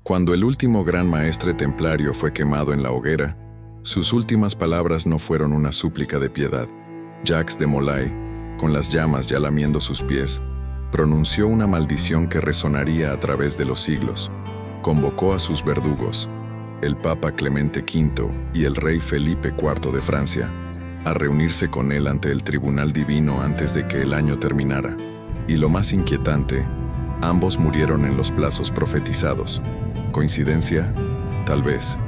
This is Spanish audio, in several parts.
Cuando el último gran maestre templario fue quemado en la hoguera, sus últimas palabras no fueron una súplica de piedad. Jacques de Molay, con las llamas ya lamiendo sus pies, pronunció una maldición que resonaría a través de los siglos. Convocó a sus verdugos, el Papa Clemente V y el rey Felipe IV de Francia, a reunirse con él ante el tribunal divino antes de que el año terminara. Y lo más inquietante, ambos murieron en los plazos profetizados. ¿Coincidencia? Tal vez.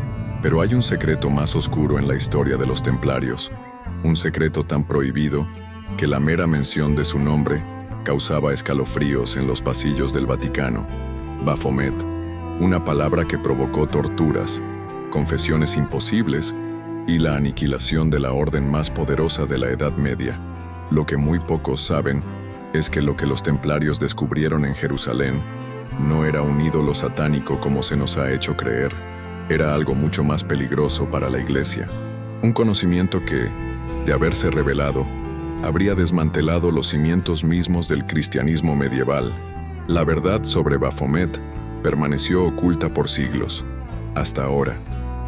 Pero hay un secreto más oscuro en la historia de los templarios, un secreto tan prohibido que la mera mención de su nombre causaba escalofríos en los pasillos del Vaticano. Baphomet, una palabra que provocó torturas, confesiones imposibles y la aniquilación de la orden más poderosa de la Edad Media. Lo que muy pocos saben es que lo que los templarios descubrieron en Jerusalén no era un ídolo satánico como se nos ha hecho creer, era algo mucho más peligroso para la Iglesia. Un conocimiento que, de haberse revelado, habría desmantelado los cimientos mismos del cristianismo medieval. La verdad sobre Baphomet permaneció oculta por siglos. Hasta ahora,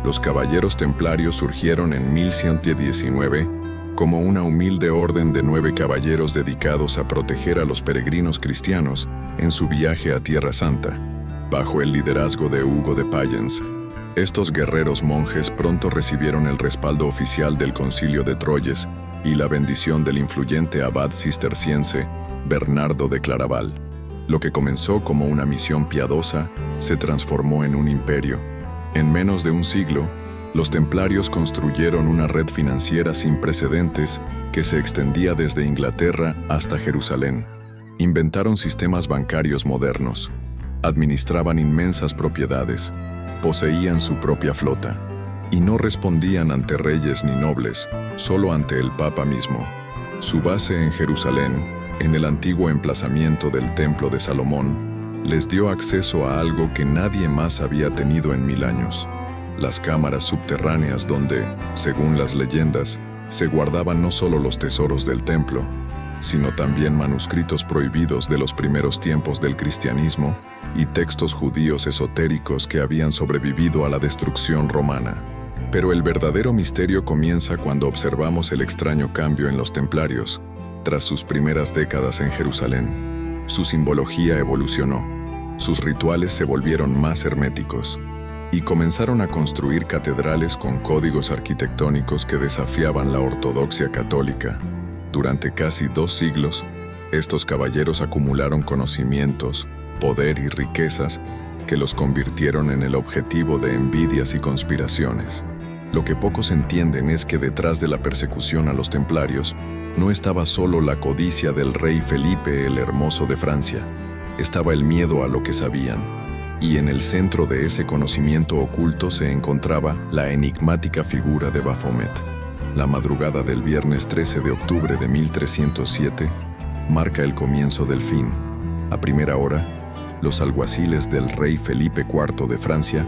los caballeros templarios surgieron en 1119 como una humilde orden de 9 caballeros dedicados a proteger a los peregrinos cristianos en su viaje a Tierra Santa, bajo el liderazgo de Hugo de Payens. Estos guerreros monjes pronto recibieron el respaldo oficial del Concilio de Troyes y la bendición del influyente abad cisterciense Bernardo de Claraval. Lo que comenzó como una misión piadosa se transformó en un imperio. En menos de un siglo, los templarios construyeron una red financiera sin precedentes que se extendía desde Inglaterra hasta Jerusalén. Inventaron sistemas bancarios modernos, administraban inmensas propiedades, poseían su propia flota, y no respondían ante reyes ni nobles, solo ante el Papa mismo. Su base en Jerusalén, en el antiguo emplazamiento del Templo de Salomón, les dio acceso a algo que nadie más había tenido en 1000 años. Las cámaras subterráneas donde, según las leyendas, se guardaban no solo los tesoros del templo, sino también manuscritos prohibidos de los primeros tiempos del cristianismo y textos judíos esotéricos que habían sobrevivido a la destrucción romana. Pero el verdadero misterio comienza cuando observamos el extraño cambio en los templarios, tras sus primeras décadas en Jerusalén. Su simbología evolucionó, sus rituales se volvieron más herméticos, y comenzaron a construir catedrales con códigos arquitectónicos que desafiaban la ortodoxia católica. Durante casi 2 siglos, estos caballeros acumularon conocimientos, poder y riquezas que los convirtieron en el objetivo de envidias y conspiraciones. Lo que pocos entienden es que detrás de la persecución a los templarios no estaba solo la codicia del rey Felipe el Hermoso de Francia, estaba el miedo a lo que sabían. Y en el centro de ese conocimiento oculto se encontraba la enigmática figura de Baphomet. La madrugada del viernes 13 de octubre de 1307 marca el comienzo del fin. A primera hora, los alguaciles del rey Felipe IV de Francia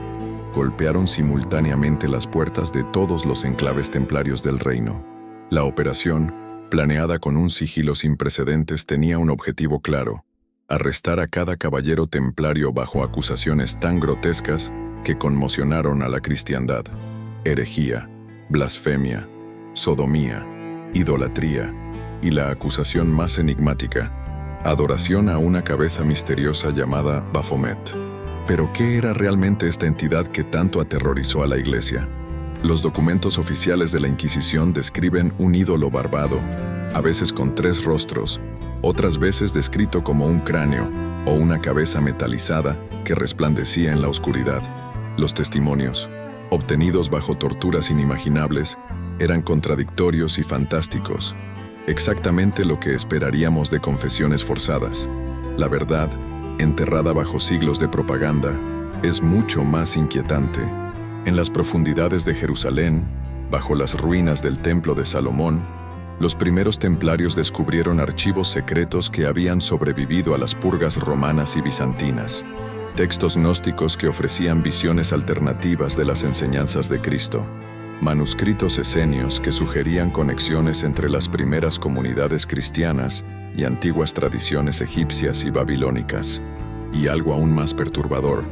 golpearon simultáneamente las puertas de todos los enclaves templarios del reino. La operación, planeada con un sigilo sin precedentes, tenía un objetivo claro: arrestar a cada caballero templario bajo acusaciones tan grotescas que conmocionaron a la cristiandad. Herejía, blasfemia, sodomía, idolatría y la acusación más enigmática, adoración a una cabeza misteriosa llamada Baphomet. Pero ¿qué era realmente esta entidad que tanto aterrorizó a la Iglesia? Los documentos oficiales de la Inquisición describen un ídolo barbado, a veces con 3 rostros, otras veces descrito como un cráneo o una cabeza metalizada que resplandecía en la oscuridad. Los testimonios, obtenidos bajo torturas inimaginables, eran contradictorios y fantásticos, exactamente lo que esperaríamos de confesiones forzadas. La verdad, enterrada bajo siglos de propaganda, es mucho más inquietante. En las profundidades de Jerusalén, bajo las ruinas del Templo de Salomón, los primeros templarios descubrieron archivos secretos que habían sobrevivido a las purgas romanas y bizantinas, textos gnósticos que ofrecían visiones alternativas de las enseñanzas de Cristo, manuscritos esenios que sugerían conexiones entre las primeras comunidades cristianas y antiguas tradiciones egipcias y babilónicas. Y algo aún más perturbador,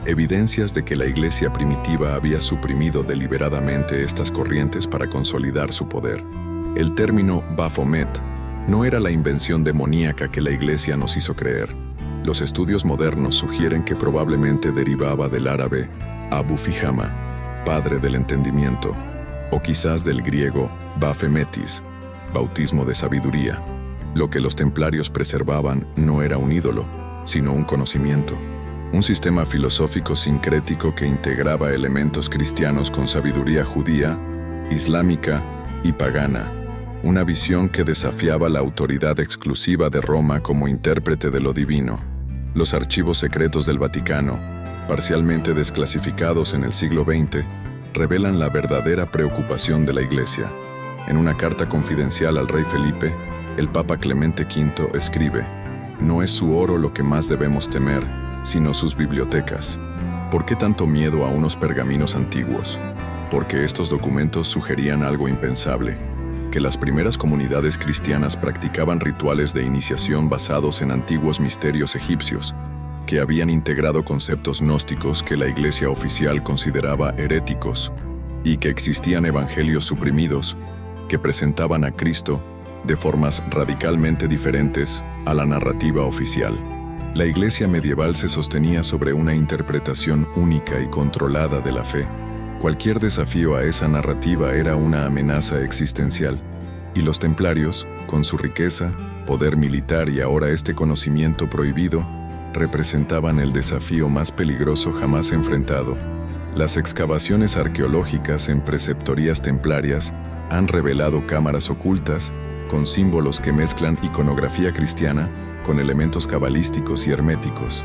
evidencias de que la iglesia primitiva había suprimido deliberadamente estas corrientes para consolidar su poder. El término Baphomet no era la invención demoníaca que la iglesia nos hizo creer. Los estudios modernos sugieren que probablemente derivaba del árabe Abu Fihama, padre del entendimiento, o quizás del griego Baphemetis, bautismo de sabiduría. Lo que los templarios preservaban no era un ídolo, sino un conocimiento, un sistema filosófico sincrético que integraba elementos cristianos con sabiduría judía, islámica y pagana, una visión que desafiaba la autoridad exclusiva de Roma como intérprete de lo divino. Los archivos secretos del Vaticano, parcialmente desclasificados en el siglo XX, revelan la verdadera preocupación de la Iglesia. En una carta confidencial al rey Felipe, el Papa Clemente V escribe: «No es su oro lo que más debemos temer, sino sus bibliotecas. ¿Por qué tanto miedo a unos pergaminos antiguos? Porque estos documentos sugerían algo impensable, que las primeras comunidades cristianas practicaban rituales de iniciación basados en antiguos misterios egipcios, que habían integrado conceptos gnósticos que la Iglesia oficial consideraba heréticos, y que existían evangelios suprimidos que presentaban a Cristo de formas radicalmente diferentes a la narrativa oficial». La Iglesia medieval se sostenía sobre una interpretación única y controlada de la fe. Cualquier desafío a esa narrativa era una amenaza existencial, y los templarios, con su riqueza, poder militar y ahora este conocimiento prohibido, representaban el desafío más peligroso jamás enfrentado. Las excavaciones arqueológicas en preceptorías templarias han revelado cámaras ocultas con símbolos que mezclan iconografía cristiana con elementos cabalísticos y herméticos.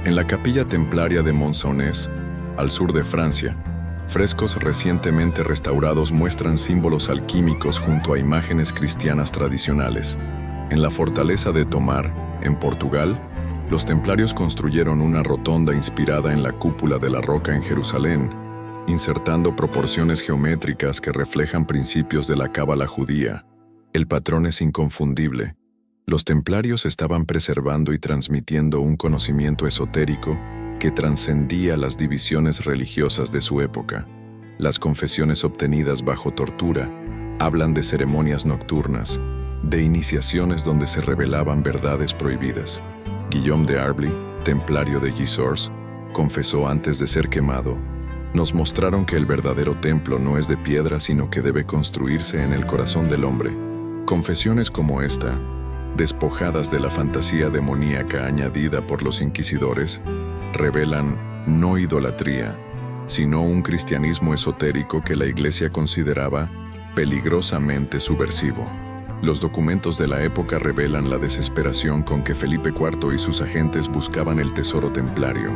En la capilla templaria de Monsonès, al sur de Francia, frescos recientemente restaurados muestran símbolos alquímicos junto a imágenes cristianas tradicionales. En la fortaleza de Tomar, en Portugal, los templarios construyeron una rotonda inspirada en la cúpula de la roca en Jerusalén, insertando proporciones geométricas que reflejan principios de la cábala judía. El patrón es inconfundible. Los templarios estaban preservando y transmitiendo un conocimiento esotérico que trascendía las divisiones religiosas de su época. Las confesiones obtenidas bajo tortura hablan de ceremonias nocturnas, de iniciaciones donde se revelaban verdades prohibidas. Guillaume de Arbly, templario de Gisors, confesó antes de ser quemado: «Nos mostraron que el verdadero templo no es de piedra, sino que debe construirse en el corazón del hombre». Confesiones como esta, despojadas de la fantasía demoníaca añadida por los inquisidores, revelan no idolatría, sino un cristianismo esotérico que la Iglesia consideraba peligrosamente subversivo. Los documentos de la época revelan la desesperación con que Felipe IV y sus agentes buscaban el tesoro templario.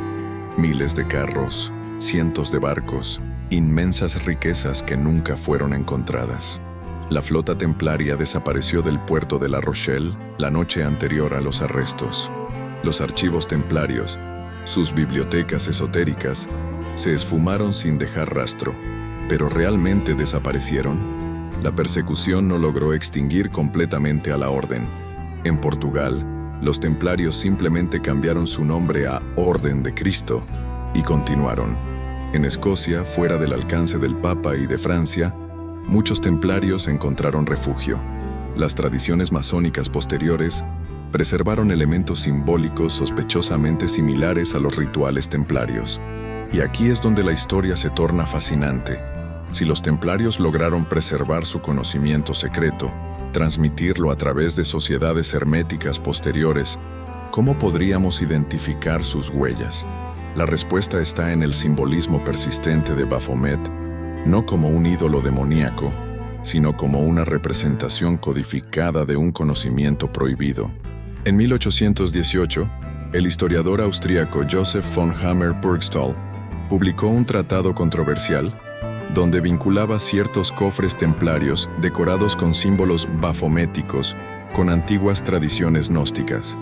Miles de carros, cientos de barcos, inmensas riquezas que nunca fueron encontradas. La flota templaria desapareció del puerto de La Rochelle la noche anterior a los arrestos. Los archivos templarios, sus bibliotecas esotéricas, se esfumaron sin dejar rastro. ¿Pero realmente desaparecieron? La persecución no logró extinguir completamente a la orden. En Portugal, los templarios simplemente cambiaron su nombre a Orden de Cristo y continuaron. En Escocia, fuera del alcance del Papa y de Francia, muchos templarios encontraron refugio. Las tradiciones masónicas posteriores preservaron elementos simbólicos sospechosamente similares a los rituales templarios. Y aquí es donde la historia se torna fascinante. Si los templarios lograron preservar su conocimiento secreto, transmitirlo a través de sociedades herméticas posteriores, ¿cómo podríamos identificar sus huellas? La respuesta está en el simbolismo persistente de Baphomet, no como un ídolo demoníaco, sino como una representación codificada de un conocimiento prohibido. En 1818, el historiador austríaco Joseph von Hammer-Purgstall publicó un tratado controversial donde vinculaba ciertos cofres templarios decorados con símbolos bafométicos con antiguas tradiciones gnósticas.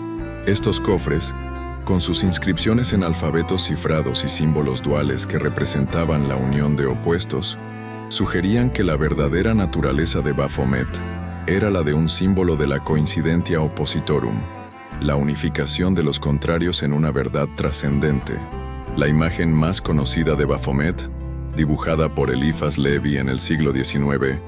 Estos cofres, con sus inscripciones en alfabetos cifrados y símbolos duales que representaban la unión de opuestos, sugerían que la verdadera naturaleza de Baphomet era la de un símbolo de la coincidentia oppositorum, la unificación de los contrarios en una verdad trascendente. La imagen más conocida de Baphomet, dibujada por Eliphas Levi en el siglo XIX,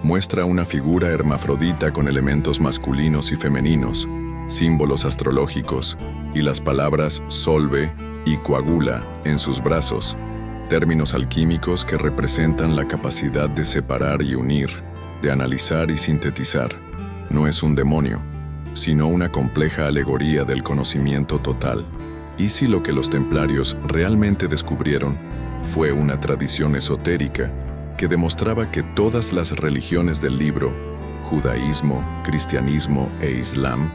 muestra una figura hermafrodita con elementos masculinos y femeninos, símbolos astrológicos, y las palabras solve y coagula en sus brazos, términos alquímicos que representan la capacidad de separar y unir, de analizar y sintetizar. No es un demonio, sino una compleja alegoría del conocimiento total. ¿Y si lo que los templarios realmente descubrieron fue una tradición esotérica que demostraba que todas las religiones del libro, judaísmo, cristianismo e islam,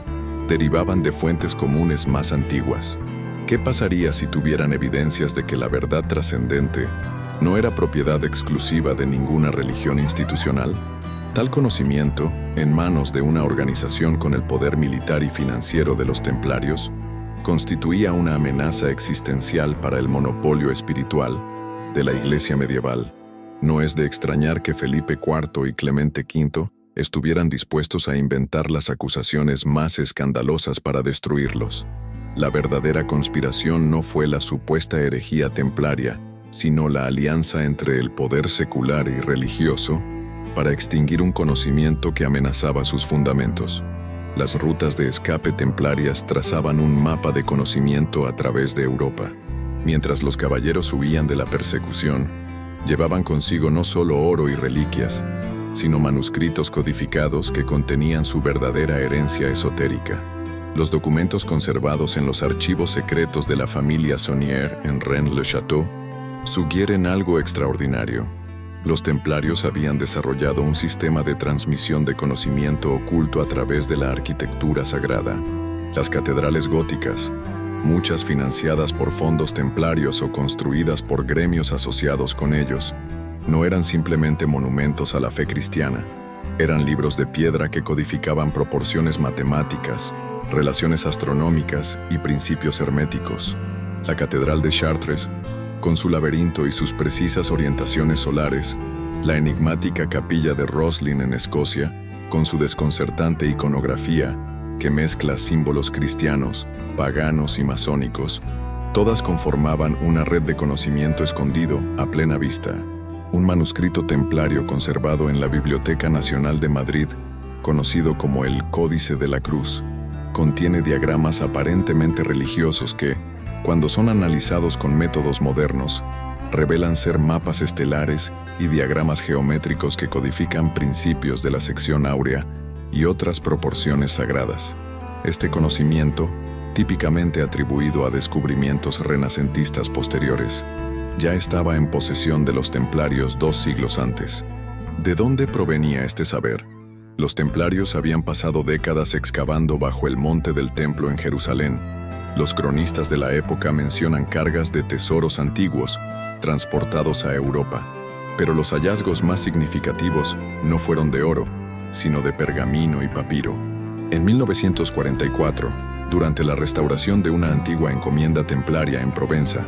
derivaban de fuentes comunes más antiguas? ¿Qué pasaría si tuvieran evidencias de que la verdad trascendente no era propiedad exclusiva de ninguna religión institucional? Tal conocimiento, en manos de una organización con el poder militar y financiero de los templarios, constituía una amenaza existencial para el monopolio espiritual de la Iglesia medieval. No es de extrañar que Felipe IV y Clemente V estuvieran dispuestos a inventar las acusaciones más escandalosas para destruirlos. La verdadera conspiración no fue la supuesta herejía templaria, sino la alianza entre el poder secular y religioso para extinguir un conocimiento que amenazaba sus fundamentos. Las rutas de escape templarias trazaban un mapa de conocimiento a través de Europa. Mientras los caballeros huían de la persecución, llevaban consigo no solo oro y reliquias, sino manuscritos codificados que contenían su verdadera herencia esotérica. Los documentos conservados en los archivos secretos de la familia Saunier en Rennes-le-Château sugieren algo extraordinario. Los templarios habían desarrollado un sistema de transmisión de conocimiento oculto a través de la arquitectura sagrada. Las catedrales góticas, muchas financiadas por fondos templarios o construidas por gremios asociados con ellos, no eran simplemente monumentos a la fe cristiana, eran libros de piedra que codificaban proporciones matemáticas, relaciones astronómicas y principios herméticos. La Catedral de Chartres, con su laberinto y sus precisas orientaciones solares, la enigmática capilla de Roslin en Escocia, con su desconcertante iconografía que mezcla símbolos cristianos, paganos y masónicos, todas conformaban una red de conocimiento escondido a plena vista. Un manuscrito templario conservado en la Biblioteca Nacional de Madrid, conocido como el Códice de la Cruz, contiene diagramas aparentemente religiosos que, cuando son analizados con métodos modernos, revelan ser mapas estelares y diagramas geométricos que codifican principios de la sección áurea y otras proporciones sagradas. Este conocimiento, típicamente atribuido a descubrimientos renacentistas posteriores, ya estaba en posesión de los templarios 2 siglos antes. ¿De dónde provenía este saber? Los templarios habían pasado décadas excavando bajo el monte del templo en Jerusalén. Los cronistas de la época mencionan cargas de tesoros antiguos transportados a Europa, pero los hallazgos más significativos no fueron de oro, sino de pergamino y papiro. En 1944, durante la restauración de una antigua encomienda templaria en Provenza,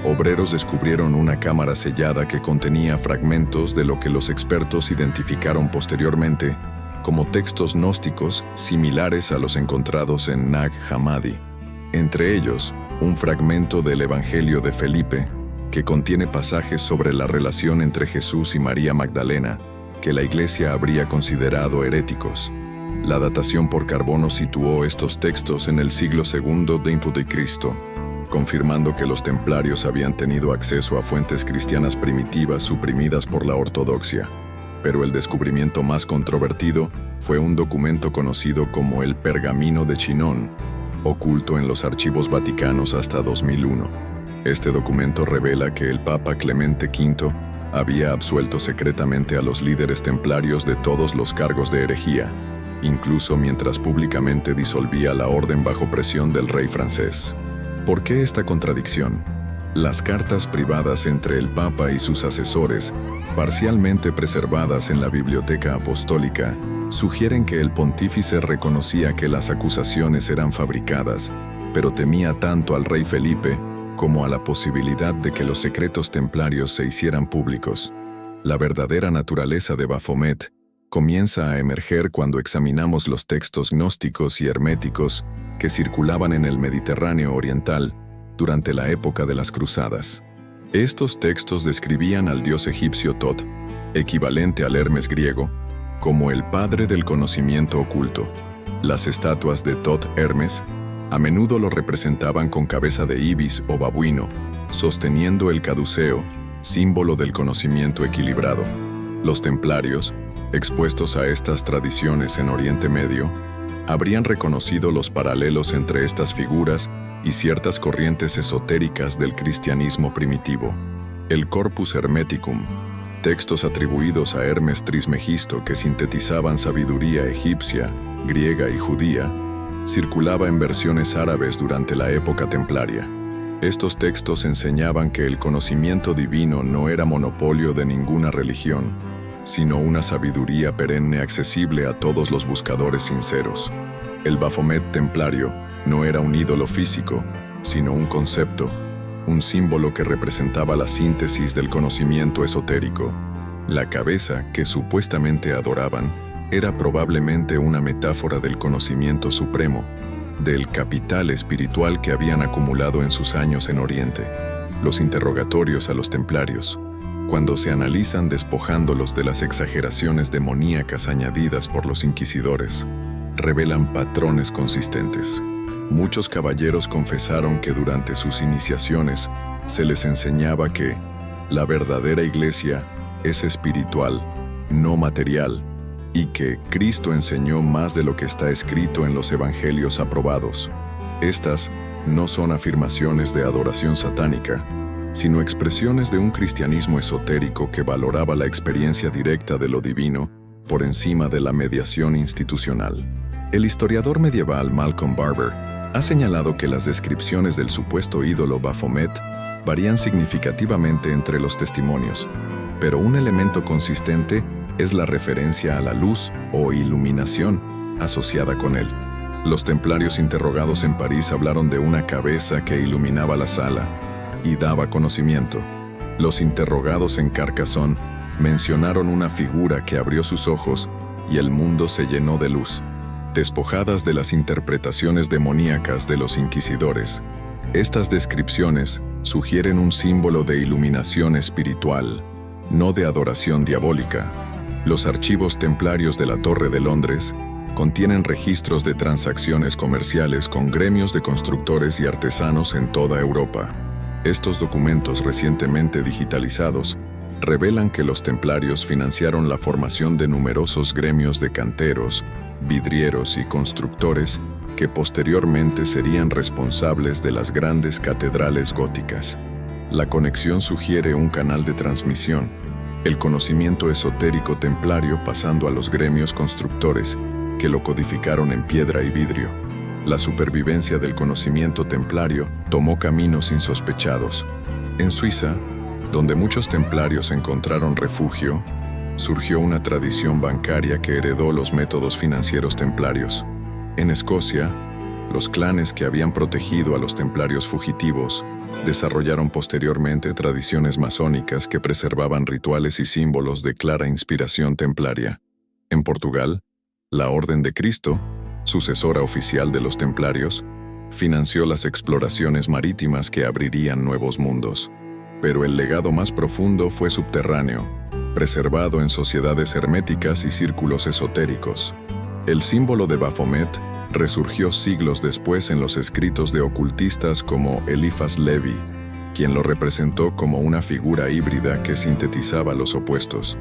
obreros descubrieron una cámara sellada que contenía fragmentos de lo que los expertos identificaron posteriormente como textos gnósticos similares a los encontrados en Nag Hammadi. Entre ellos, un fragmento del Evangelio de Felipe, que contiene pasajes sobre la relación entre Jesús y María Magdalena, que la Iglesia habría considerado heréticos. La datación por carbono situó estos textos en el siglo II d.C., confirmando que los templarios habían tenido acceso a fuentes cristianas primitivas suprimidas por la ortodoxia. Pero el descubrimiento más controvertido fue un documento conocido como el Pergamino de Chinon, oculto en los archivos vaticanos hasta 2001. Este documento revela que el Papa Clemente V había absuelto secretamente a los líderes templarios de todos los cargos de herejía, incluso mientras públicamente disolvía la orden bajo presión del rey francés. ¿Por qué esta contradicción? Las cartas privadas entre el Papa y sus asesores, parcialmente preservadas en la Biblioteca Apostólica, sugieren que el pontífice reconocía que las acusaciones eran fabricadas, pero temía tanto al rey Felipe como a la posibilidad de que los secretos templarios se hicieran públicos. La verdadera naturaleza de Baphomet comienza a emerger cuando examinamos los textos gnósticos y herméticos que circulaban en el Mediterráneo oriental durante la época de las Cruzadas. Estos textos describían al dios egipcio Tot, equivalente al Hermes griego, como el padre del conocimiento oculto. Las estatuas de Tot Hermes a menudo lo representaban con cabeza de ibis o babuino, sosteniendo el caduceo, símbolo del conocimiento equilibrado. Los templarios, expuestos a estas tradiciones en Oriente Medio, habrían reconocido los paralelos entre estas figuras y ciertas corrientes esotéricas del cristianismo primitivo. El Corpus Hermeticum, textos atribuidos a Hermes Trismegisto que sintetizaban sabiduría egipcia, griega y judía, circulaba en versiones árabes durante la época templaria. Estos textos enseñaban que el conocimiento divino no era monopolio de ninguna religión, sino una sabiduría perenne accesible a todos los buscadores sinceros. El Baphomet templario no era un ídolo físico, sino un concepto, un símbolo que representaba la síntesis del conocimiento esotérico. La cabeza que supuestamente adoraban era probablemente una metáfora del conocimiento supremo, del capital espiritual que habían acumulado en sus años en Oriente. Los interrogatorios a los templarios, cuando se analizan despojándolos de las exageraciones demoníacas añadidas por los inquisidores, revelan patrones consistentes. Muchos caballeros confesaron que durante sus iniciaciones se les enseñaba que la verdadera iglesia es espiritual, no material, y que Cristo enseñó más de lo que está escrito en los evangelios aprobados. Estas no son afirmaciones de adoración satánica, sino expresiones de un cristianismo esotérico que valoraba la experiencia directa de lo divino por encima de la mediación institucional. El historiador medieval Malcolm Barber ha señalado que las descripciones del supuesto ídolo Baphomet varían significativamente entre los testimonios, pero un elemento consistente es la referencia a la luz o iluminación asociada con él. Los templarios interrogados en París hablaron de una cabeza que iluminaba la sala y daba conocimiento. Los interrogados en Carcassonne mencionaron una figura que abrió sus ojos y el mundo se llenó de luz. Despojadas de las interpretaciones demoníacas de los inquisidores, estas descripciones sugieren un símbolo de iluminación espiritual, no de adoración diabólica. Los archivos templarios de la Torre de Londres contienen registros de transacciones comerciales con gremios de constructores y artesanos en toda Europa. Estos documentos recientemente digitalizados revelan que los templarios financiaron la formación de numerosos gremios de canteros, vidrieros y constructores que posteriormente serían responsables de las grandes catedrales góticas. La conexión sugiere un canal de transmisión, el conocimiento esotérico templario pasando a los gremios constructores que lo codificaron en piedra y vidrio. La supervivencia del conocimiento templario tomó caminos insospechados. En Suiza, donde muchos templarios encontraron refugio, surgió una tradición bancaria que heredó los métodos financieros templarios. En Escocia, los clanes que habían protegido a los templarios fugitivos desarrollaron posteriormente tradiciones masónicas que preservaban rituales y símbolos de clara inspiración templaria. En Portugal, la Orden de Cristo, sucesora oficial de los templarios, financió las exploraciones marítimas que abrirían nuevos mundos. Pero el legado más profundo fue subterráneo, preservado en sociedades herméticas y círculos esotéricos. El símbolo de Baphomet resurgió siglos después en los escritos de ocultistas como Eliphas Levi, quien lo representó como una figura híbrida que sintetizaba los opuestos,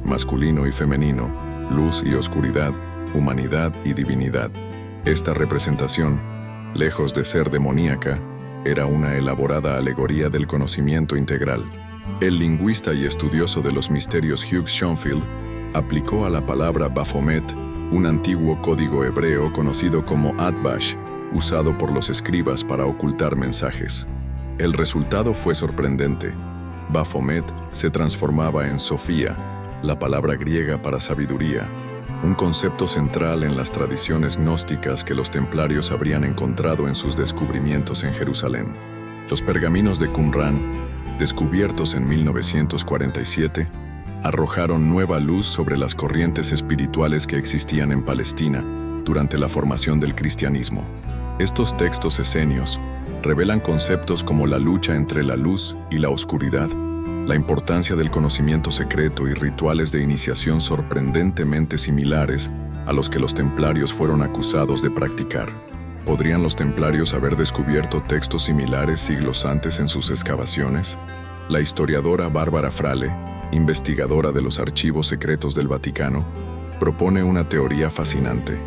masculino y femenino, luz y oscuridad, humanidad y divinidad. Esta representación, lejos de ser demoníaca, era una elaborada alegoría del conocimiento integral. El lingüista y estudioso de los misterios Hugh Schonfield aplicó a la palabra Baphomet un antiguo código hebreo conocido como Atbash, usado por los escribas para ocultar mensajes. El resultado fue sorprendente. Baphomet se transformaba en Sofía, la palabra griega para sabiduría, un concepto central en las tradiciones gnósticas que los templarios habrían encontrado en sus descubrimientos en Jerusalén. Los pergaminos de Qumrán, descubiertos en 1947, arrojaron nueva luz sobre las corrientes espirituales que existían en Palestina durante la formación del cristianismo. Estos textos esenios Revelan conceptos como la lucha entre la luz y la oscuridad, la importancia del conocimiento secreto y rituales de iniciación sorprendentemente similares a los que los templarios fueron acusados de practicar. ¿Podrían los templarios haber descubierto textos similares siglos antes en sus excavaciones? La historiadora Bárbara Frale, investigadora de los archivos secretos del Vaticano, propone una teoría fascinante.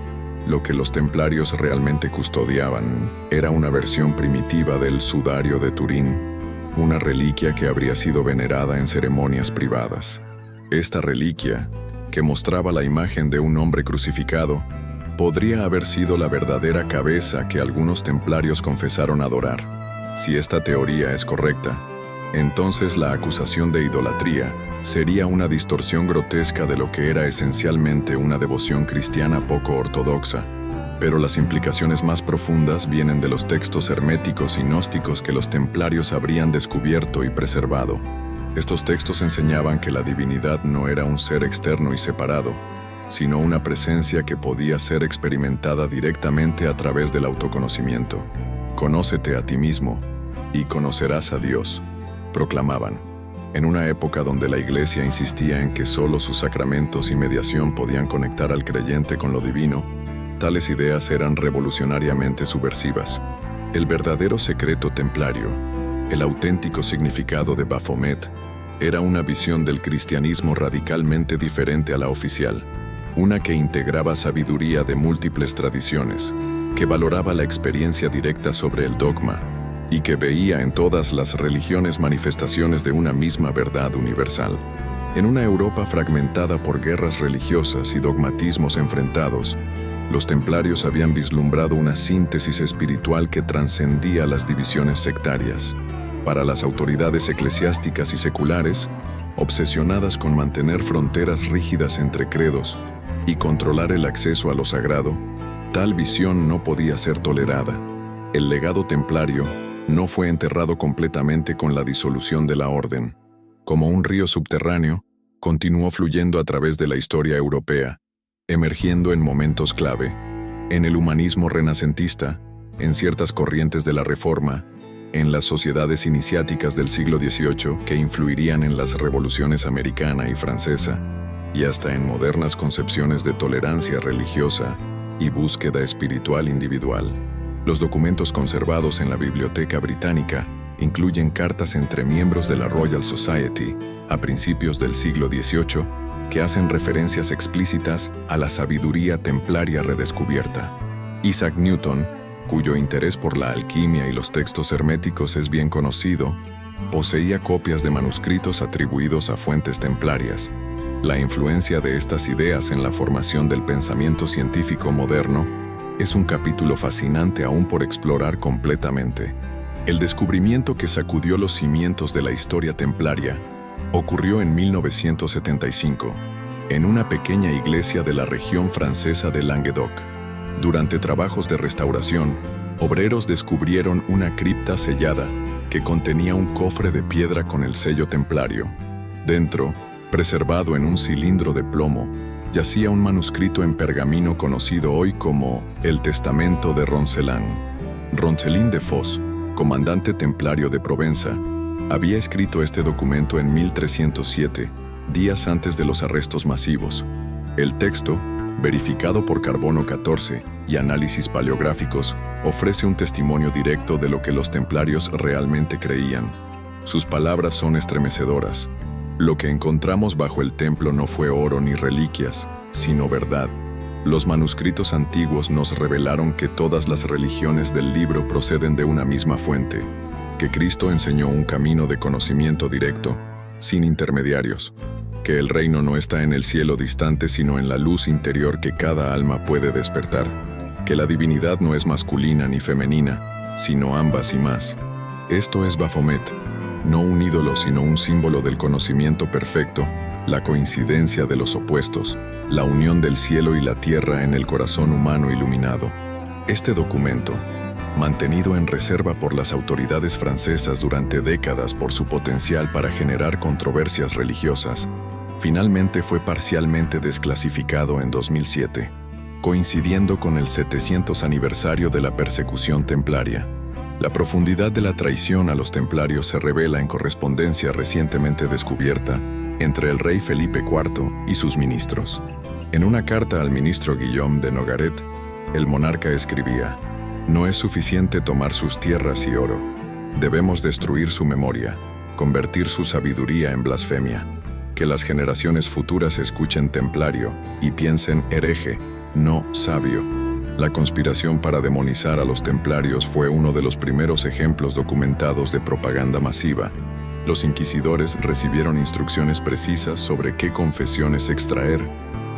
Lo que los templarios realmente custodiaban era una versión primitiva del sudario de Turín, una reliquia que habría sido venerada en ceremonias privadas. Esta reliquia, que mostraba la imagen de un hombre crucificado, podría haber sido la verdadera cabeza que algunos templarios confesaron adorar. Si esta teoría es correcta, entonces la acusación de idolatría sería una distorsión grotesca de lo que era esencialmente una devoción cristiana poco ortodoxa, pero las implicaciones más profundas vienen de los textos herméticos y gnósticos que los templarios habrían descubierto y preservado. Estos textos enseñaban que la divinidad no era un ser externo y separado, sino una presencia que podía ser experimentada directamente a través del autoconocimiento. «Conócete a ti mismo y conocerás a Dios», proclamaban. En una época donde la Iglesia insistía en que solo sus sacramentos y mediación podían conectar al creyente con lo divino, tales ideas eran revolucionariamente subversivas. El verdadero secreto templario, el auténtico significado de Baphomet, era una visión del cristianismo radicalmente diferente a la oficial, una que integraba sabiduría de múltiples tradiciones, que valoraba la experiencia directa sobre el dogma y que veía en todas las religiones manifestaciones de una misma verdad universal. En una Europa fragmentada por guerras religiosas y dogmatismos enfrentados, los templarios habían vislumbrado una síntesis espiritual que trascendía las divisiones sectarias. Para las autoridades eclesiásticas y seculares, obsesionadas con mantener fronteras rígidas entre credos y controlar el acceso a lo sagrado, tal visión no podía ser tolerada. El legado templario no fue enterrado completamente con la disolución de la orden. Como un río subterráneo, continuó fluyendo a través de la historia europea, emergiendo en momentos clave, en el humanismo renacentista, en ciertas corrientes de la Reforma, en las sociedades iniciáticas del siglo XVIII que influirían en las revoluciones americana y francesa, y hasta en modernas concepciones de tolerancia religiosa y búsqueda espiritual individual. Los documentos conservados en la Biblioteca Británica incluyen cartas entre miembros de la Royal Society a principios del siglo XVIII que hacen referencias explícitas a la sabiduría templaria redescubierta. Isaac Newton, cuyo interés por la alquimia y los textos herméticos es bien conocido, poseía copias de manuscritos atribuidos a fuentes templarias. La influencia de estas ideas en la formación del pensamiento científico moderno es un capítulo fascinante aún por explorar completamente. El descubrimiento que sacudió los cimientos de la historia templaria ocurrió en 1975, en una pequeña iglesia de la región francesa de Languedoc. Durante trabajos de restauración, obreros descubrieron una cripta sellada que contenía un cofre de piedra con el sello templario. Dentro, preservado en un cilindro de plomo, yacía un manuscrito en pergamino conocido hoy como el Testamento de Roncelin. Roncelin de Fos, comandante templario de Provenza, había escrito este documento en 1307, días antes de los arrestos masivos. El texto, verificado por carbono 14 y análisis paleográficos, ofrece un testimonio directo de lo que los templarios realmente creían. Sus palabras son estremecedoras. Lo que encontramos bajo el templo no fue oro ni reliquias, sino verdad. Los manuscritos antiguos nos revelaron que todas las religiones del libro proceden de una misma fuente, que Cristo enseñó un camino de conocimiento directo, sin intermediarios, que el reino no está en el cielo distante sino en la luz interior que cada alma puede despertar, que la divinidad no es masculina ni femenina, sino ambas y más. Esto es Baphomet, no un ídolo sino un símbolo del conocimiento perfecto, la coincidencia de los opuestos, la unión del cielo y la tierra en el corazón humano iluminado. Este documento, mantenido en reserva por las autoridades francesas durante décadas por su potencial para generar controversias religiosas, finalmente fue parcialmente desclasificado en 2007, coincidiendo con el 700 aniversario de la persecución templaria. La profundidad de la traición a los templarios se revela en correspondencia recientemente descubierta entre el rey Felipe IV y sus ministros. En una carta al ministro Guillaume de Nogaret, el monarca escribía: «No es suficiente tomar sus tierras y oro. Debemos destruir su memoria, convertir su sabiduría en blasfemia. Que las generaciones futuras escuchen templario y piensen hereje, no sabio». La conspiración para demonizar a los templarios fue uno de los primeros ejemplos documentados de propaganda masiva. Los inquisidores recibieron instrucciones precisas sobre qué confesiones extraer,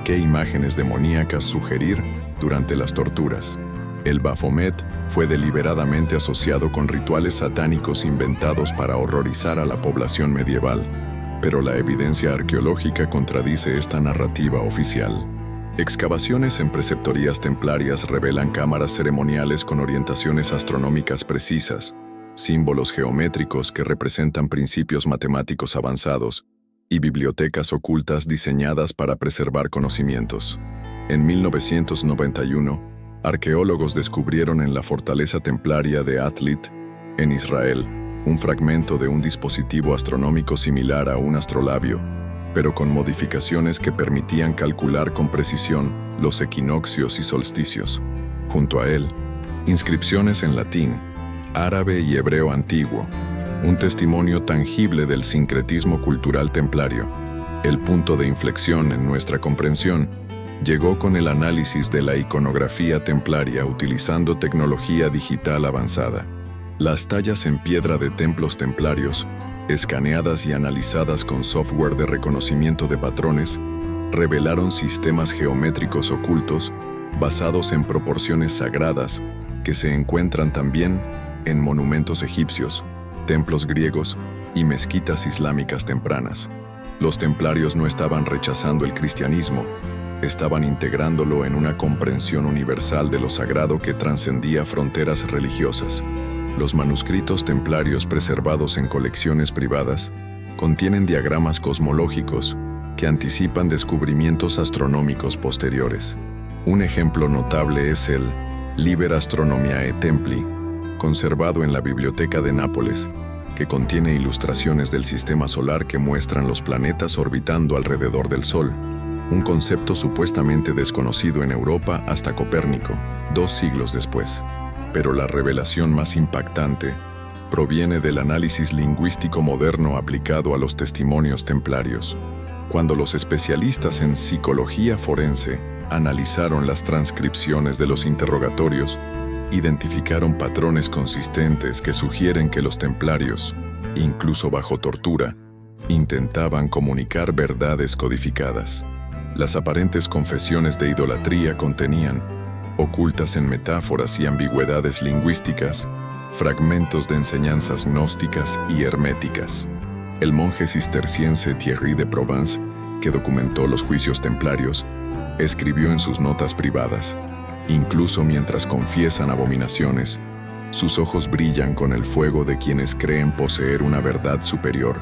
qué imágenes demoníacas sugerir durante las torturas. El Baphomet fue deliberadamente asociado con rituales satánicos inventados para horrorizar a la población medieval, pero la evidencia arqueológica contradice esta narrativa oficial. Excavaciones en preceptorías templarias revelan cámaras ceremoniales con orientaciones astronómicas precisas, símbolos geométricos que representan principios matemáticos avanzados y bibliotecas ocultas diseñadas para preservar conocimientos. En 1991, arqueólogos descubrieron en la fortaleza templaria de Atlit, en Israel, un fragmento de un dispositivo astronómico similar a un astrolabio, pero con modificaciones que permitían calcular con precisión los equinoccios y solsticios. Junto a él, inscripciones en latín, árabe y hebreo antiguo, un testimonio tangible del sincretismo cultural templario. El punto de inflexión en nuestra comprensión llegó con el análisis de la iconografía templaria utilizando tecnología digital avanzada. Las tallas en piedra de templos templarios, escaneadas y analizadas con software de reconocimiento de patrones, revelaron sistemas geométricos ocultos basados en proporciones sagradas que se encuentran también en monumentos egipcios, templos griegos y mezquitas islámicas tempranas. Los templarios no estaban rechazando el cristianismo, estaban integrándolo en una comprensión universal de lo sagrado que trascendía fronteras religiosas. Los manuscritos templarios preservados en colecciones privadas contienen diagramas cosmológicos que anticipan descubrimientos astronómicos posteriores. Un ejemplo notable es el Liber Astronomiae Templi, conservado en la Biblioteca de Nápoles, que contiene ilustraciones del sistema solar que muestran los planetas orbitando alrededor del Sol, un concepto supuestamente desconocido en Europa hasta Copérnico, 2 siglos después. Pero la revelación más impactante proviene del análisis lingüístico moderno aplicado a los testimonios templarios. Cuando los especialistas en psicología forense analizaron las transcripciones de los interrogatorios, identificaron patrones consistentes que sugieren que los templarios, incluso bajo tortura, intentaban comunicar verdades codificadas. Las aparentes confesiones de idolatría contenían, ocultas en metáforas y ambigüedades lingüísticas, fragmentos de enseñanzas gnósticas y herméticas. El monje cisterciense Thierry de Provence, que documentó los juicios templarios, escribió en sus notas privadas: incluso mientras confiesan abominaciones, sus ojos brillan con el fuego de quienes creen poseer una verdad superior.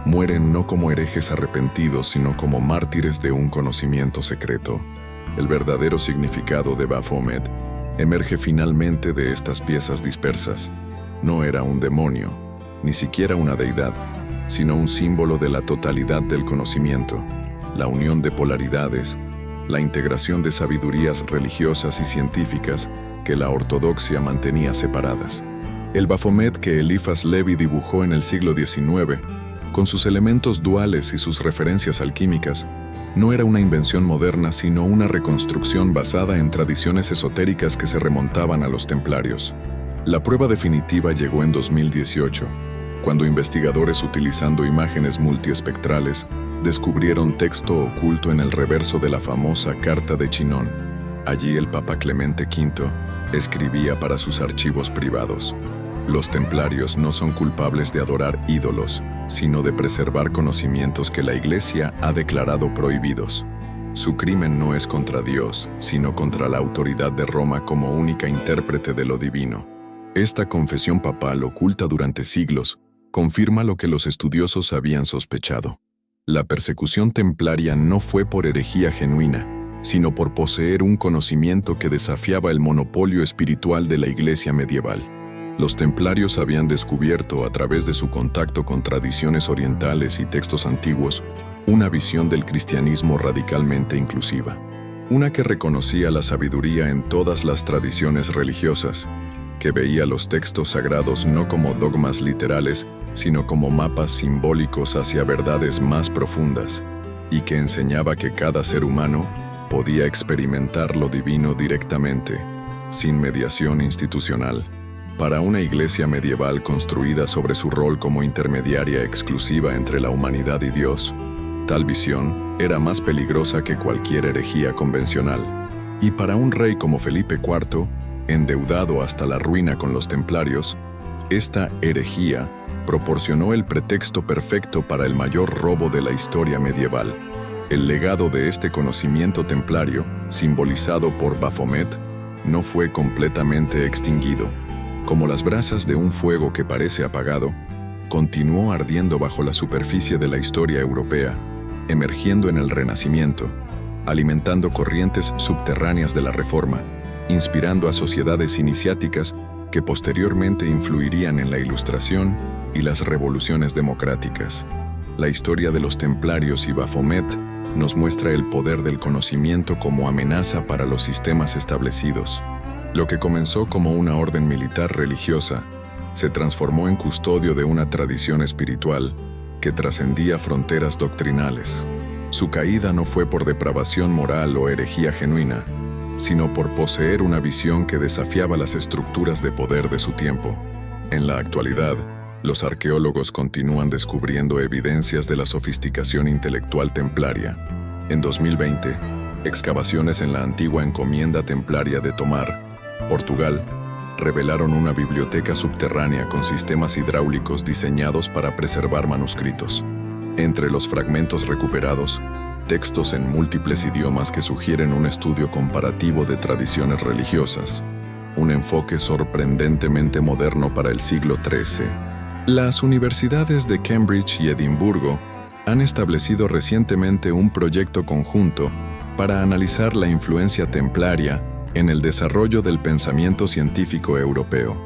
Mueren no como herejes arrepentidos, sino como mártires de un conocimiento secreto. El verdadero significado de Baphomet emerge finalmente de estas piezas dispersas. No era un demonio, ni siquiera una deidad, sino un símbolo de la totalidad del conocimiento, la unión de polaridades, la integración de sabidurías religiosas y científicas que la ortodoxia mantenía separadas. El Baphomet que Eliphas Levi dibujó en el siglo XIX, con sus elementos duales y sus referencias alquímicas, no era una invención moderna, sino una reconstrucción basada en tradiciones esotéricas que se remontaban a los templarios. La prueba definitiva llegó en 2018, cuando investigadores utilizando imágenes multiespectrales descubrieron texto oculto en el reverso de la famosa Carta de Chinon. Allí el Papa Clemente V escribía para sus archivos privados: los templarios no son culpables de adorar ídolos, sino de preservar conocimientos que la Iglesia ha declarado prohibidos. Su crimen no es contra Dios, sino contra la autoridad de Roma como única intérprete de lo divino. Esta confesión papal, oculta durante siglos, confirma lo que los estudiosos habían sospechado. La persecución templaria no fue por herejía genuina, sino por poseer un conocimiento que desafiaba el monopolio espiritual de la Iglesia medieval. Los templarios habían descubierto, a través de su contacto con tradiciones orientales y textos antiguos, una visión del cristianismo radicalmente inclusiva. Una que reconocía la sabiduría en todas las tradiciones religiosas, que veía los textos sagrados no como dogmas literales, sino como mapas simbólicos hacia verdades más profundas, y que enseñaba que cada ser humano podía experimentar lo divino directamente, sin mediación institucional. Para una iglesia medieval construida sobre su rol como intermediaria exclusiva entre la humanidad y Dios, tal visión era más peligrosa que cualquier herejía convencional. Y para un rey como Felipe IV, endeudado hasta la ruina con los templarios, esta herejía proporcionó el pretexto perfecto para el mayor robo de la historia medieval. El legado de este conocimiento templario, simbolizado por Baphomet, no fue completamente extinguido. Como las brasas de un fuego que parece apagado, continuó ardiendo bajo la superficie de la historia europea, emergiendo en el Renacimiento, alimentando corrientes subterráneas de la Reforma, inspirando a sociedades iniciáticas que posteriormente influirían en la Ilustración y las revoluciones democráticas. La historia de los templarios y Baphomet nos muestra el poder del conocimiento como amenaza para los sistemas establecidos. Lo que comenzó como una orden militar religiosa se transformó en custodio de una tradición espiritual que trascendía fronteras doctrinales. Su caída no fue por depravación moral o herejía genuina, sino por poseer una visión que desafiaba las estructuras de poder de su tiempo. En la actualidad, los arqueólogos continúan descubriendo evidencias de la sofisticación intelectual templaria. En 2020, excavaciones en la antigua encomienda templaria de Tomar, Portugal, revelaron una biblioteca subterránea con sistemas hidráulicos diseñados para preservar manuscritos. Entre los fragmentos recuperados, textos en múltiples idiomas que sugieren un estudio comparativo de tradiciones religiosas, un enfoque sorprendentemente moderno para el siglo XIII. Las universidades de Cambridge y Edimburgo han establecido recientemente un proyecto conjunto para analizar la influencia templaria en el desarrollo del pensamiento científico europeo.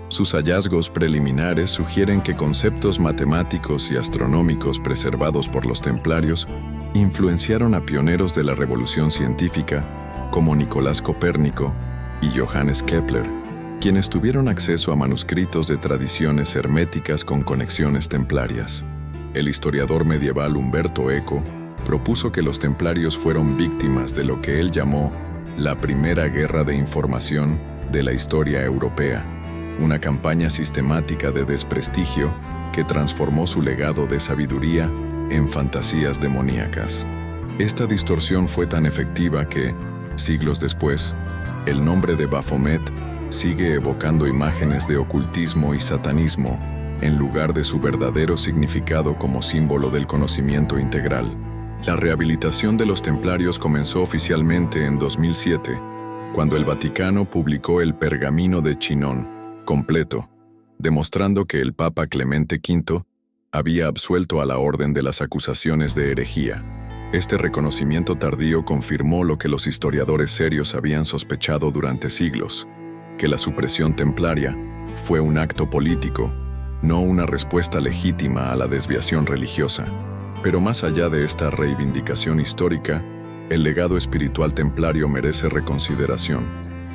Sus hallazgos preliminares sugieren que conceptos matemáticos y astronómicos preservados por los templarios influenciaron a pioneros de la revolución científica como Nicolás Copérnico y Johannes Kepler, quienes tuvieron acceso a manuscritos de tradiciones herméticas con conexiones templarias. El historiador medieval Umberto Eco propuso que los templarios fueron víctimas de lo que él llamó la primera guerra de información de la historia europea, una campaña sistemática de desprestigio que transformó su legado de sabiduría en fantasías demoníacas. Esta distorsión fue tan efectiva que, siglos después, el nombre de Baphomet sigue evocando imágenes de ocultismo y satanismo en lugar de su verdadero significado como símbolo del conocimiento integral. La rehabilitación de los templarios comenzó oficialmente en 2007, cuando el Vaticano publicó el Pergamino de Chinon, completo, demostrando que el Papa Clemente V había absuelto a la orden de las acusaciones de herejía. Este reconocimiento tardío confirmó lo que los historiadores serios habían sospechado durante siglos, que la supresión templaria fue un acto político, no una respuesta legítima a la desviación religiosa. Pero más allá de esta reivindicación histórica, el legado espiritual templario merece reconsideración.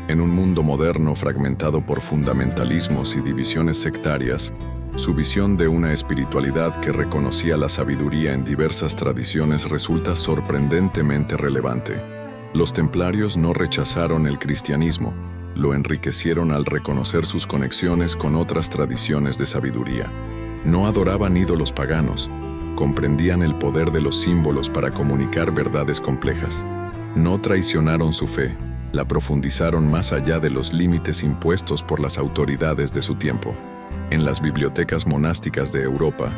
En un mundo moderno fragmentado por fundamentalismos y divisiones sectarias, su visión de una espiritualidad que reconocía la sabiduría en diversas tradiciones resulta sorprendentemente relevante. Los templarios no rechazaron el cristianismo, lo enriquecieron al reconocer sus conexiones con otras tradiciones de sabiduría. No adoraban ídolos paganos, comprendían el poder de los símbolos para comunicar verdades complejas. No traicionaron su fe, la profundizaron más allá de los límites impuestos por las autoridades de su tiempo. En las bibliotecas monásticas de Europa,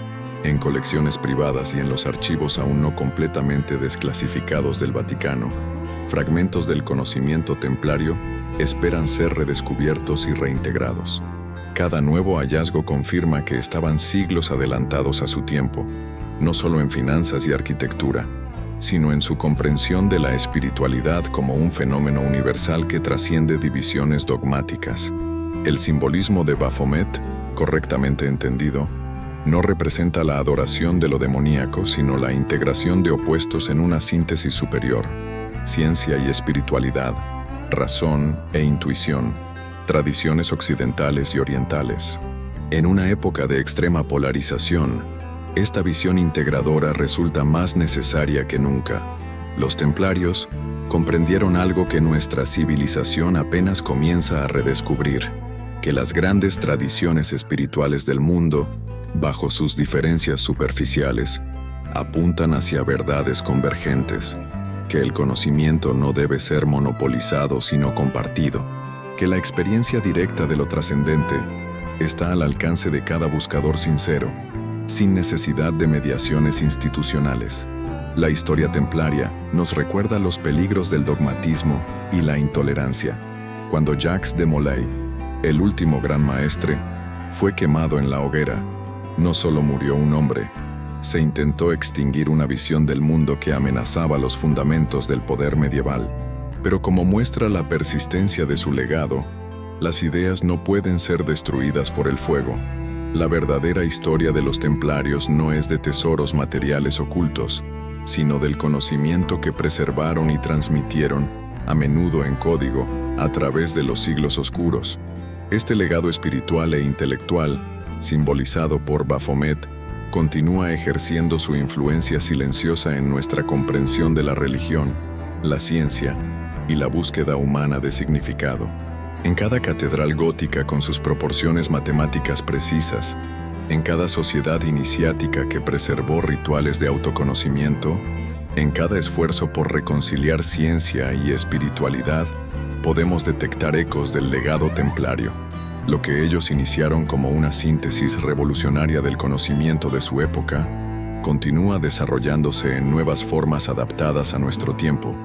en colecciones privadas y en los archivos aún no completamente desclasificados del Vaticano, fragmentos del conocimiento templario esperan ser redescubiertos y reintegrados. Cada nuevo hallazgo confirma que estaban siglos adelantados a su tiempo, no solo en finanzas y arquitectura, sino en su comprensión de la espiritualidad como un fenómeno universal que trasciende divisiones dogmáticas. El simbolismo de Baphomet, correctamente entendido, no representa la adoración de lo demoníaco, sino la integración de opuestos en una síntesis superior: ciencia y espiritualidad, razón e intuición, tradiciones occidentales y orientales. En una época de extrema polarización, esta visión integradora resulta más necesaria que nunca. Los templarios comprendieron algo que nuestra civilización apenas comienza a redescubrir: que las grandes tradiciones espirituales del mundo, bajo sus diferencias superficiales, apuntan hacia verdades convergentes, que el conocimiento no debe ser monopolizado sino compartido, que la experiencia directa de lo trascendente está al alcance de cada buscador sincero, sin necesidad de mediaciones institucionales. La historia templaria nos recuerda los peligros del dogmatismo y la intolerancia. Cuando Jacques de Molay, el último gran maestre, fue quemado en la hoguera, no solo murió un hombre, se intentó extinguir una visión del mundo que amenazaba los fundamentos del poder medieval. Pero como muestra la persistencia de su legado, las ideas no pueden ser destruidas por el fuego. La verdadera historia de los templarios no es de tesoros materiales ocultos, sino del conocimiento que preservaron y transmitieron, a menudo en código, a través de los siglos oscuros. Este legado espiritual e intelectual, simbolizado por Baphomet, continúa ejerciendo su influencia silenciosa en nuestra comprensión de la religión, la ciencia y la búsqueda humana de significado. En cada catedral gótica con sus proporciones matemáticas precisas, en cada sociedad iniciática que preservó rituales de autoconocimiento, en cada esfuerzo por reconciliar ciencia y espiritualidad, podemos detectar ecos del legado templario. Lo que ellos iniciaron como una síntesis revolucionaria del conocimiento de su época, continúa desarrollándose en nuevas formas adaptadas a nuestro tiempo.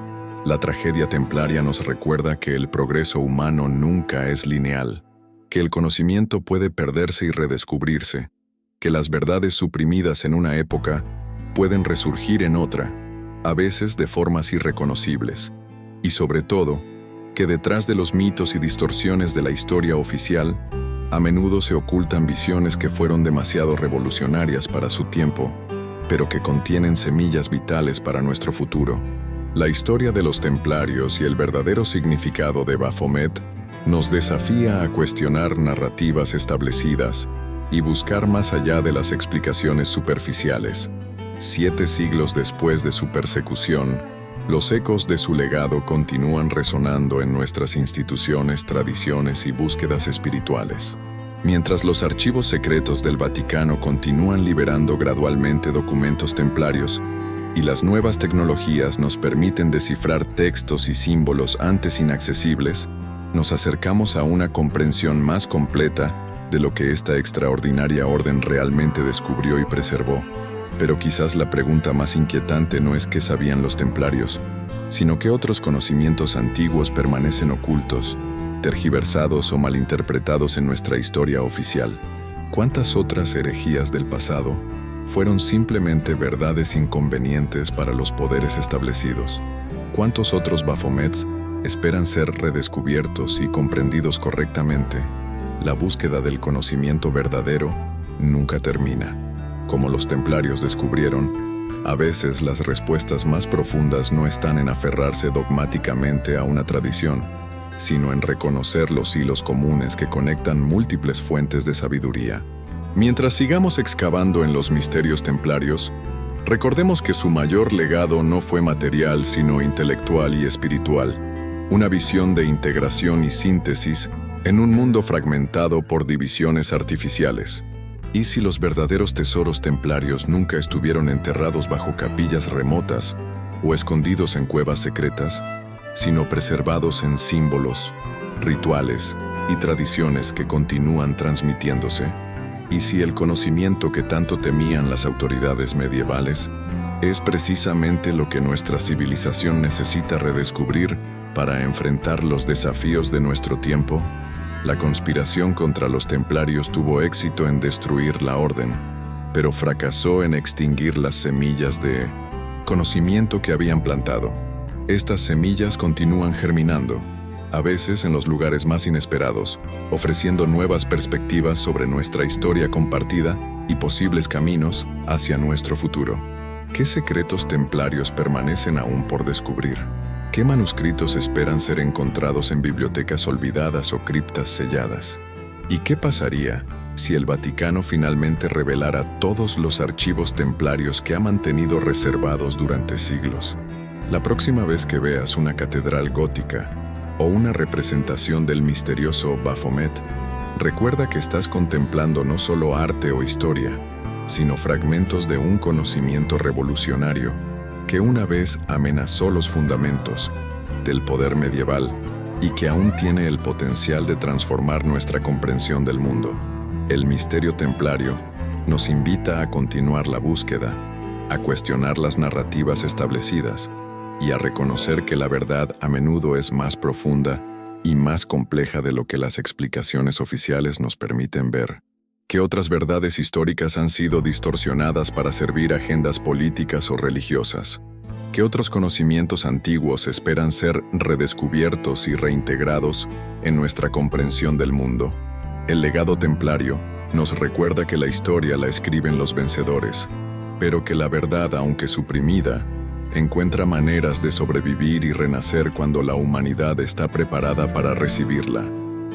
La tragedia templaria nos recuerda que el progreso humano nunca es lineal, que el conocimiento puede perderse y redescubrirse, que las verdades suprimidas en una época pueden resurgir en otra, a veces de formas irreconocibles, y sobre todo, que detrás de los mitos y distorsiones de la historia oficial, a menudo se ocultan visiones que fueron demasiado revolucionarias para su tiempo, pero que contienen semillas vitales para nuestro futuro. La historia de los templarios y el verdadero significado de Baphomet nos desafía a cuestionar narrativas establecidas y buscar más allá de las explicaciones superficiales. 7 siglos después de su persecución, los ecos de su legado continúan resonando en nuestras instituciones, tradiciones y búsquedas espirituales. Mientras los archivos secretos del Vaticano continúan liberando gradualmente documentos templarios, y las nuevas tecnologías nos permiten descifrar textos y símbolos antes inaccesibles, nos acercamos a una comprensión más completa de lo que esta extraordinaria orden realmente descubrió y preservó. Pero quizás la pregunta más inquietante no es qué sabían los templarios, sino qué otros conocimientos antiguos permanecen ocultos, tergiversados o malinterpretados en nuestra historia oficial. ¿Cuántas otras herejías del pasado fueron simplemente verdades inconvenientes para los poderes establecidos? ¿Cuántos otros Baphomets esperan ser redescubiertos y comprendidos correctamente? La búsqueda del conocimiento verdadero nunca termina. Como los templarios descubrieron, a veces las respuestas más profundas no están en aferrarse dogmáticamente a una tradición, sino en reconocer los hilos comunes que conectan múltiples fuentes de sabiduría. Mientras sigamos excavando en los misterios templarios, recordemos que su mayor legado no fue material sino intelectual y espiritual, una visión de integración y síntesis en un mundo fragmentado por divisiones artificiales. ¿Y si los verdaderos tesoros templarios nunca estuvieron enterrados bajo capillas remotas o escondidos en cuevas secretas, sino preservados en símbolos, rituales y tradiciones que continúan transmitiéndose? ¿Y si el conocimiento que tanto temían las autoridades medievales es precisamente lo que nuestra civilización necesita redescubrir para enfrentar los desafíos de nuestro tiempo? La conspiración contra los templarios tuvo éxito en destruir la orden, pero fracasó en extinguir las semillas de conocimiento que habían plantado. Estas semillas continúan germinando, a veces en los lugares más inesperados, ofreciendo nuevas perspectivas sobre nuestra historia compartida y posibles caminos hacia nuestro futuro. ¿Qué secretos templarios permanecen aún por descubrir? ¿Qué manuscritos esperan ser encontrados en bibliotecas olvidadas o criptas selladas? ¿Y qué pasaría si el Vaticano finalmente revelara todos los archivos templarios que ha mantenido reservados durante siglos? La próxima vez que veas una catedral gótica o una representación del misterioso Baphomet, recuerda que estás contemplando no solo arte o historia, sino fragmentos de un conocimiento revolucionario que una vez amenazó los fundamentos del poder medieval y que aún tiene el potencial de transformar nuestra comprensión del mundo. El misterio templario nos invita a continuar la búsqueda, a cuestionar las narrativas establecidas y a reconocer que la verdad a menudo es más profunda y más compleja de lo que las explicaciones oficiales nos permiten ver. ¿Qué otras verdades históricas han sido distorsionadas para servir agendas políticas o religiosas? ¿Qué otros conocimientos antiguos esperan ser redescubiertos y reintegrados en nuestra comprensión del mundo? El legado templario nos recuerda que la historia la escriben los vencedores, pero que la verdad, aunque suprimida, encuentra maneras de sobrevivir y renacer cuando la humanidad está preparada para recibirla.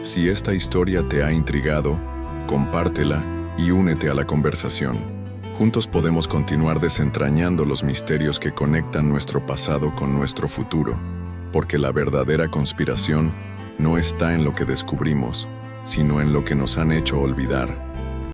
Si esta historia te ha intrigado, compártela y únete a la conversación. Juntos podemos continuar desentrañando los misterios que conectan nuestro pasado con nuestro futuro, porque la verdadera conspiración no está en lo que descubrimos, sino en lo que nos han hecho olvidar.